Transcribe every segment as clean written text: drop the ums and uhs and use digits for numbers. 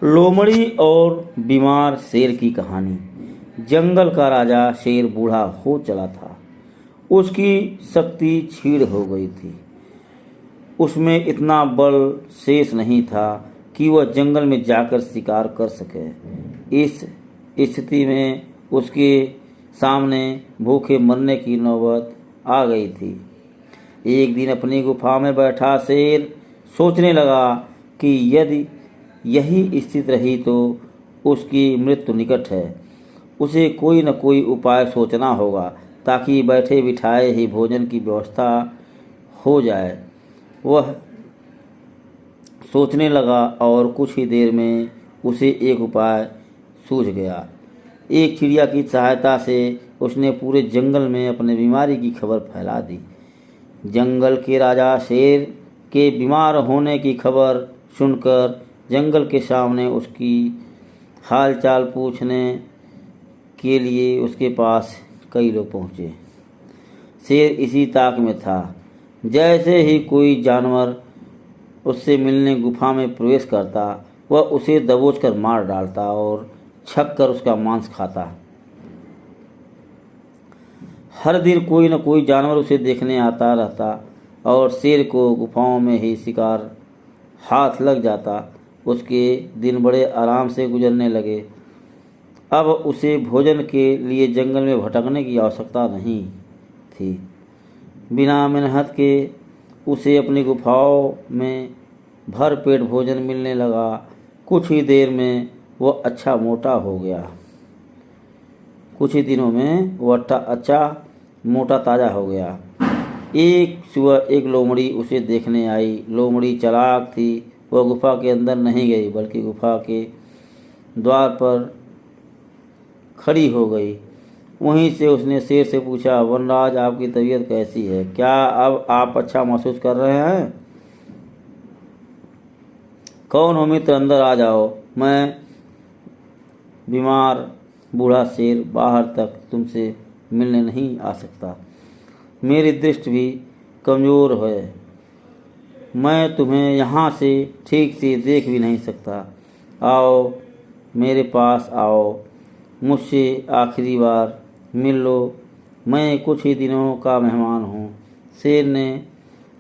लोमड़ी और बीमार शेर की कहानी। जंगल का राजा शेर बूढ़ा हो चला था। उसकी शक्ति क्षीण हो गई थी। उसमें इतना बल शेष नहीं था कि वह जंगल में जाकर शिकार कर सके। इस स्थिति में उसके सामने भूखे मरने की नौबत आ गई थी। एक दिन अपनी गुफा में बैठा शेर सोचने लगा कि यदि यही स्थिति रही तो उसकी मृत्यु निकट है। उसे कोई न कोई उपाय सोचना होगा ताकि बैठे बिठाए ही भोजन की व्यवस्था हो जाए। वह सोचने लगा और कुछ ही देर में उसे एक उपाय सूझ गया। एक चिड़िया की सहायता से उसने पूरे जंगल में अपने बीमारी की खबर फैला दी। जंगल के राजा शेर के बीमार होने की खबर सुनकर जंगल के सामने उसकी हालचाल पूछने के लिए उसके पास कई लोग पहुँचे। शेर इसी ताक में था। जैसे ही कोई जानवर उससे मिलने गुफा में प्रवेश करता, वह उसे दबोचकर मार डालता और छक कर उसका मांस खाता। हर दिन कोई न कोई जानवर उसे देखने आता रहता और शेर को गुफाओं में ही शिकार हाथ लग जाता। उसके दिन बड़े आराम से गुजरने लगे। अब उसे भोजन के लिए जंगल में भटकने की आवश्यकता नहीं थी। बिना मेहनत के उसे अपनी गुफाओं में भर पेट भोजन मिलने लगा। कुछ ही देर में वह अच्छा मोटा हो गया। कुछ ही दिनों में वह अच्छा मोटा ताज़ा हो गया। एक सुबह एक लोमड़ी उसे देखने आई। लोमड़ी चालाक थी। वह गुफा के अंदर नहीं गई बल्कि गुफा के द्वार पर खड़ी हो गई। वहीं से उसने शेर से पूछा, वनराज, आपकी तबीयत कैसी है? क्या अब आप अच्छा महसूस कर रहे हैं? कौन हो मित्र, अंदर आ जाओ। मैं बीमार बूढ़ा शेर बाहर तक तुमसे मिलने नहीं आ सकता। मेरी दृष्टि भी कमज़ोर है। मैं तुम्हें यहाँ से ठीक से देख भी नहीं सकता। आओ मेरे पास आओ, मुझसे आखिरी बार मिल लो। मैं कुछ ही दिनों का मेहमान हूँ। शेर ने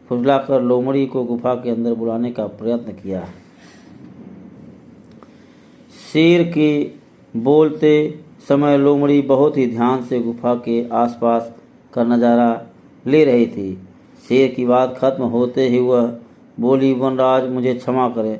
फुसलाकर लोमड़ी को गुफा के अंदर बुलाने का प्रयत्न किया। शेर के बोलते समय लोमड़ी बहुत ही ध्यान से गुफा के आसपास का नज़ारा ले रही थी। शेर की बात खत्म होते ही वह बोली, वनराज, मुझे क्षमा करें।